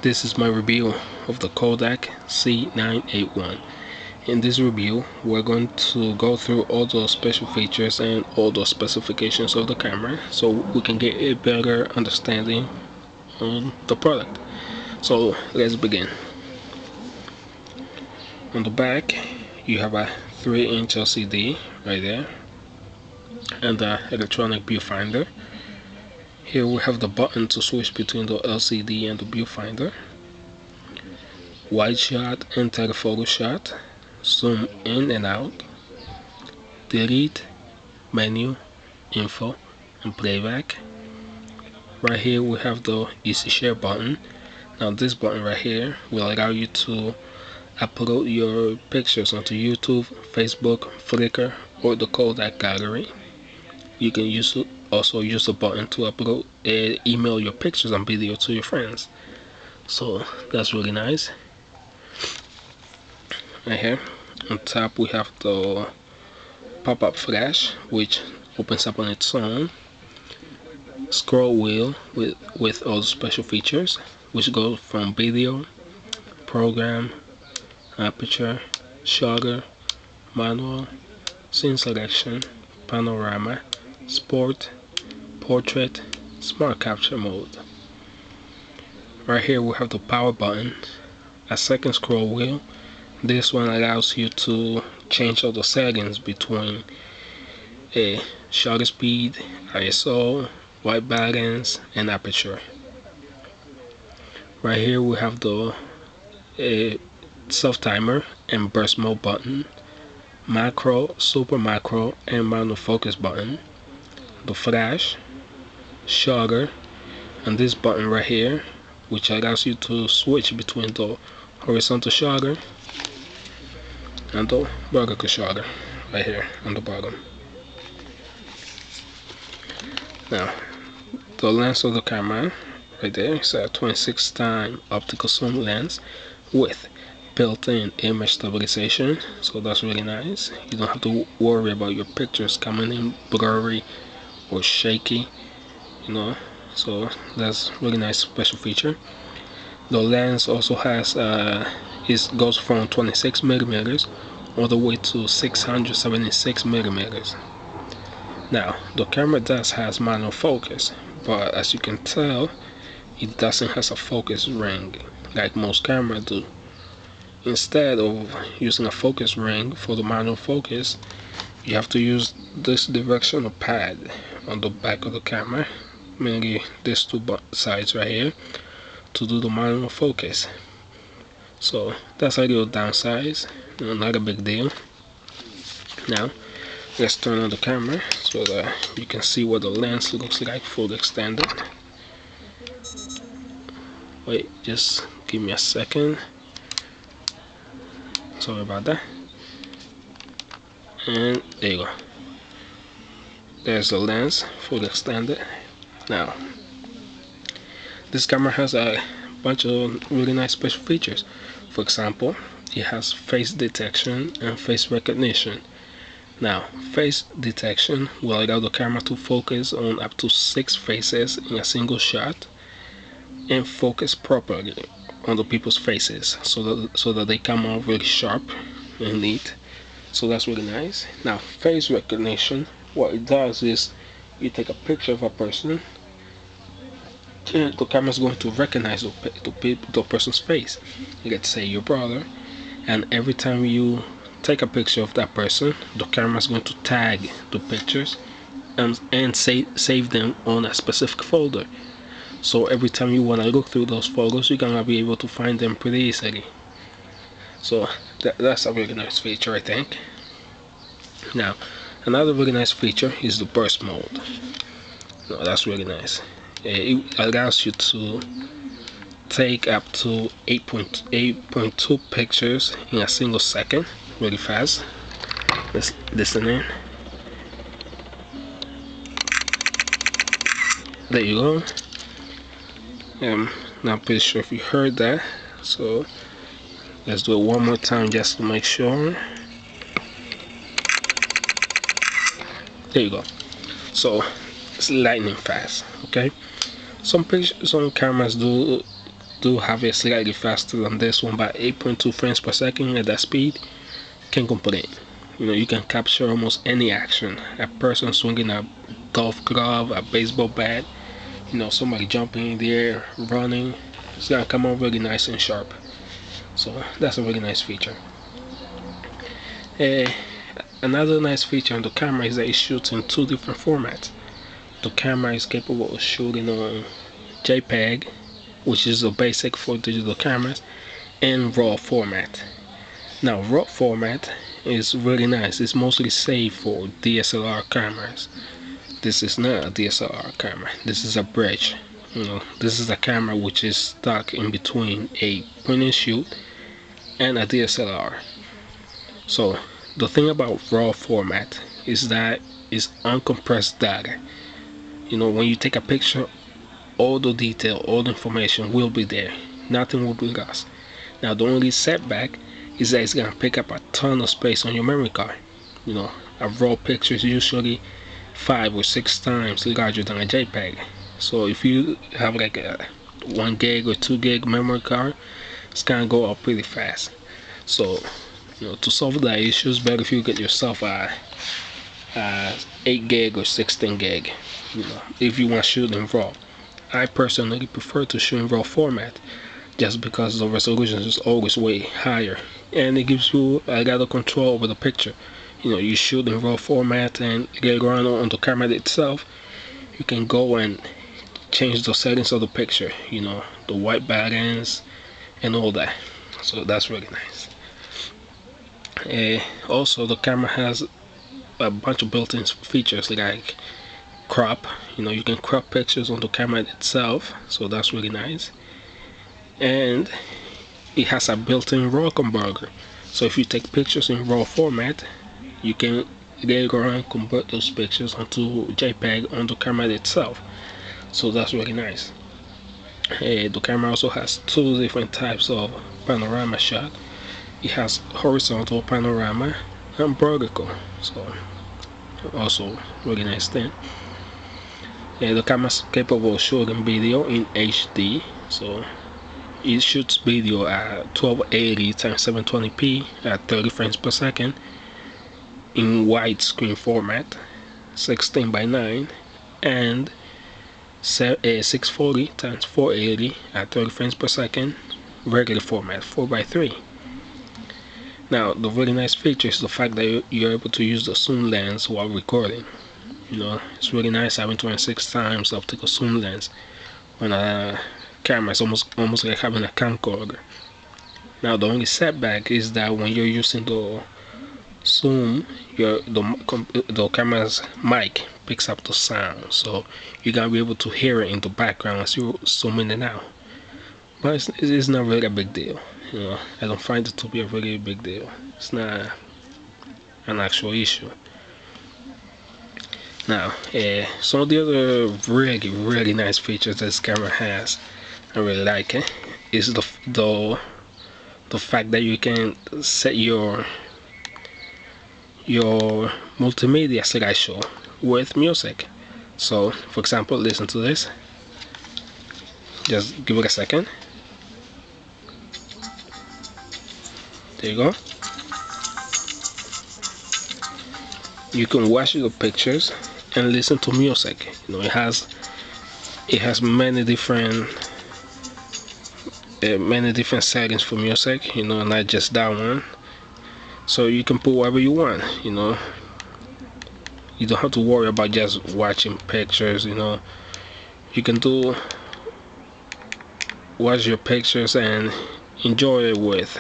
This is my review of the Kodak Z981. In this review, we're going to go through all the special features and all the specifications of the camera so we can get a better understanding on the product. So let's begin. On the back, you have a 3-inch LCD right there and the electronic viewfinder. Here we have the button to switch between the LCD and the viewfinder, wide shot and telephoto shot, zoom in and out, delete, menu, info, and playback. Right here we have the easy share button. Now this button right here will allow you to upload your pictures onto YouTube, Facebook, Flickr, or the Kodak gallery. You can also use the button to upload and email your pictures and video to your friends. So that's really nice. Right here on top we have the pop-up flash, which opens up on its own. Scroll wheel with all the special features, which go from video, program, aperture, shutter, manual, scene selection, panorama, sport, portrait, smart capture mode. Right here we have the power button, a second scroll wheel. This one allows you to change all the settings between a shutter speed, ISO, white balance, and aperture. Right here we have the self timer and burst mode button, macro, super macro, and manual focus button, the flash, shutter, and this button right here, which allows you to switch between the horizontal shutter and the vertical shutter right here on the bottom. Now the lens of the camera right there is a 26x optical zoom lens with built-in image stabilization, so that's really nice. You don't have to worry about your pictures coming in blurry or shaky, so that's really nice special feature. The lens also has it goes from 26mm all the way to 676mm. Now the camera does has manual focus, but as you can tell, it doesn't have a focus ring like most cameras do. Instead of using a focus ring for the manual focus, you have to use this directional pad on the back of the camera, mainly these two sides right here, to do the manual focus. So that's a little downside, not a big deal. Now let's turn on the camera so that you can see what the lens looks like fully extended. Wait, just give me a second. Sorry about that. And there you go. There's the lens fully extended. Now this camera has a bunch of really nice special features. For example, it has face detection and face recognition. Now face detection will allow the camera to focus on up to 6 faces in a single shot and focus properly on the people's faces so that they come out really sharp and neat. So that's really nice. Now face recognition, what it does is you take a picture of a person and the camera is going to recognize the person's face. Let's say your brother, and every time you take a picture of that person, the camera is going to tag the pictures and save them on a specific folder. So every time you want to look through those photos, you're gonna be able to find them pretty easily. So that's a really nice feature, I think. Now another really nice feature is the burst mode. Now that's really nice. It allows you to take up to 8.2 pictures in a single second, really fast. Let's listen in. There you go. Not pretty sure if you heard that, so let's do it one more time just to make sure. There you go. So it's lightning fast. Okay, some cameras do do have it slightly faster than this one by 8.2 frames per second at that speed, can't complain. You can capture almost any action. A person swinging a golf club, a baseball bat, somebody jumping in the air, running. It's gonna come out really nice and sharp. So that's a really nice feature. Another nice feature on the camera is that it shoots in 2 different formats. The camera is capable of shooting on JPEG, which is the basic for digital cameras, and RAW format. Now, RAW format is really nice. It's mostly safe for DSLR cameras. This is not a DSLR camera. This is a bridge. This is a camera which is stuck in between a point and shoot and a DSLR. So the thing about RAW format is that it's uncompressed data. When you take a picture, all the detail, all the information will be there. Nothing will be lost. Now, the only setback is that it's gonna pick up a ton of space on your memory card. A RAW picture is usually 5 or 6 times larger than a JPEG. So if you have like a 1 gig or 2 gig memory card, it's gonna go up pretty fast. So to solve that issue, it's better if you get yourself a 8 gig or 16 gig. If you want to shoot in RAW. I personally prefer to shoot in RAW format just because the resolution is always way higher, and it gives you a lot of control over the picture. You shoot in RAW format, and later on the camera itself, you can go and change the settings of the picture, the white balance and all that. So that's really nice. Also, the camera has a bunch of built-in features like crop. You can crop pictures on the camera itself, so that's really nice. And it has a built-in RAW converter, so if you take pictures in RAW format, you can later on convert those pictures onto JPEG on the camera itself. So that's really nice. The camera also has 2 different types of panorama shot. It has horizontal panorama and vertical, so also really nice thing. The camera is capable of shooting video in HD, so it shoots video at 1280 x 720p at 30 frames per second in widescreen format, 16:9, and 640 x 480 at 30 frames per second regular format, 4:3. Now, the really nice feature is the fact that you're able to use the zoom lens while recording. It's really nice having 26 times optical zoom lens on a camera. It's almost like having a camcorder. Now, the only setback is that when you're using the zoom, the camera's mic picks up the sound, so you're gonna be able to hear it in the background as you're zooming in and out. But it's not really a big deal. I don't find it to be a really big deal. It's not an actual issue. Now, some of the other really nice features this camera has, I really like it, is the fact that you can set your multimedia slideshow with music. So, for example, listen to this. Just give it a second. There you go. You can watch the pictures and listen to music. It has many different settings for music. Not just that one. So you can put whatever you want. You don't have to worry about just watching pictures. You can watch your pictures and enjoy it with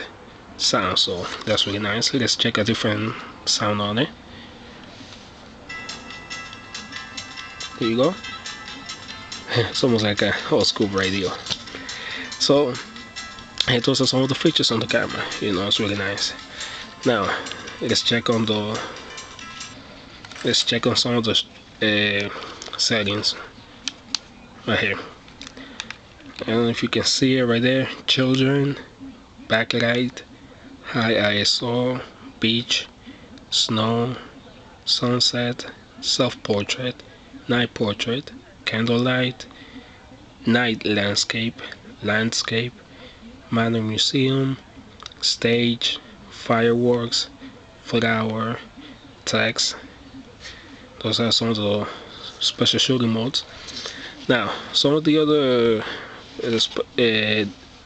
sound. So that's really nice. Let's check a different sound on it. There you go. It's almost like an old school radio. So those are some of the features on the camera. It's really nice. Now let's check on some of the settings right here. I don't know if you can see it right there. Children, backlight, high ISO, beach, snow, sunset, self-portrait, night portrait, candlelight, night landscape, landscape, minor museum, stage, fireworks, flower, text. Those are some of the special shooting modes. Now, some of the other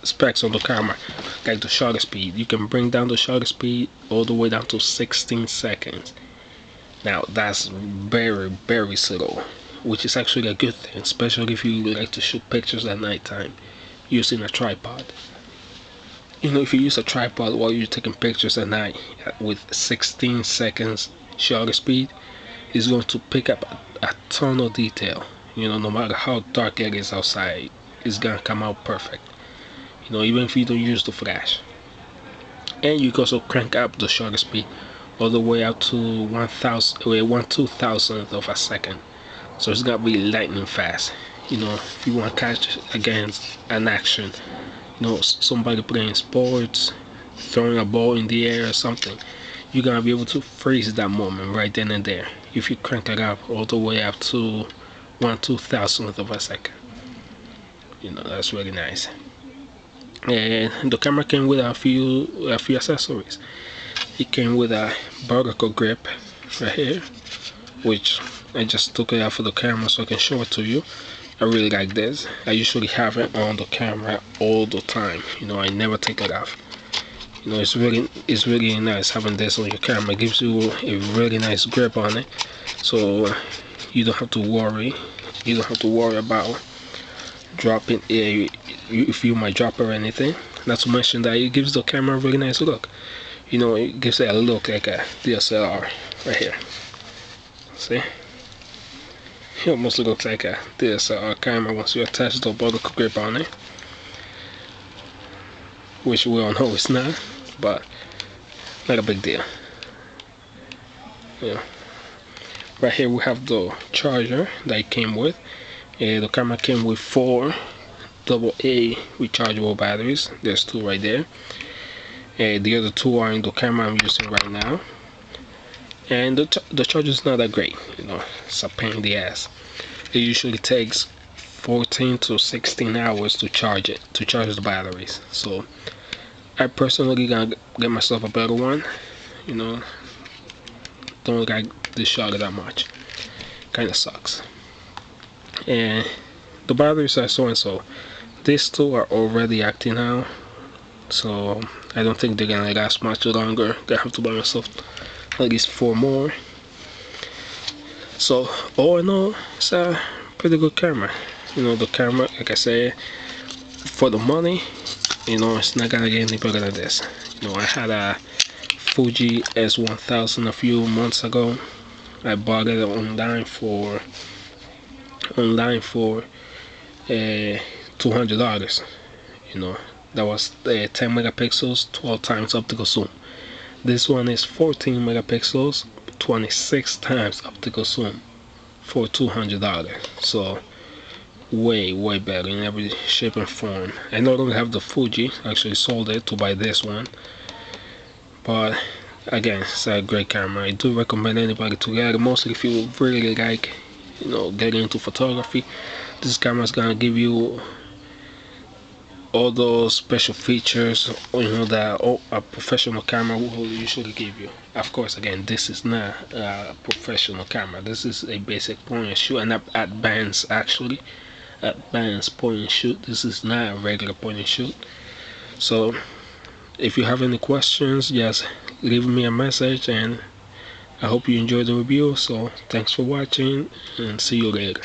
specs on the camera, like the shutter speed. You can bring down the shutter speed all the way down to 16 seconds. Now, that's very slow, which is actually a good thing, especially if you like to shoot pictures at nighttime using a tripod. If you use a tripod while you're taking pictures at night with 16 seconds shutter speed, it's going to pick up a ton of detail. No matter how dark it is outside, it's gonna come out perfect. Even if you don't use the flash. And you can also crank up the shutter speed all the way up to 1/2000th of a second. So it's gonna be lightning fast. If you want to catch against an action, somebody playing sports, throwing a ball in the air or something, you're gonna be able to freeze that moment right then and there if you crank it up all the way up to 1/2000th of a second. That's really nice. And the camera came with a few accessories. It came with a vertical grip right here, which I just took it out for the camera so I can show it to you. I really like this. I usually have it on the camera all the time. I never take it off. It's really nice having this on your camera. It gives you a really nice grip on it, so you don't have to worry. You don't have to worry about dropping if you might drop or anything. Not to mention that it gives the camera a really nice look. It gives it a look like a DSLR right here. See? It almost looks like a DSLR camera once you attach the vertical grip on it, which we all know it's not, but not a big deal. Right here we have the charger that it came with. The camera came with 4 AA rechargeable batteries. There's 2 right there. The other 2 are in the camera I'm using right now. And the charger is not that great. It's a pain in the ass. It usually takes 14 to 16 hours to charge the batteries. So I personally gonna get myself a better one. Don't like this charger that much. Kinda sucks. And the batteries are so and so. These 2 are already acting now, so I don't think they're gonna last much longer. I have to buy myself at least 4 more. So all in all, it's a pretty good camera. The camera, like I said, for the money, it's not gonna get any better than this. I had a Fuji S1000 a few months ago. I bought it online for $200. That was 10 megapixels, 12 times optical zoom. This one is 14 megapixels, 26 times optical zoom for $200. So way better in every shape and form. I not only have the Fuji, I actually sold it to buy this one, but again, it's a great camera. I do recommend anybody to get it, mostly if you really like getting into photography. This camera is gonna give you all those special features that a professional camera will usually give you. Of course, again, this is not a professional camera. This is a basic point and shoot, and advanced point and shoot. This is not a regular point and shoot. So if you have any questions, just leave me a message, and I hope you enjoyed the review. So thanks for watching, and see you later.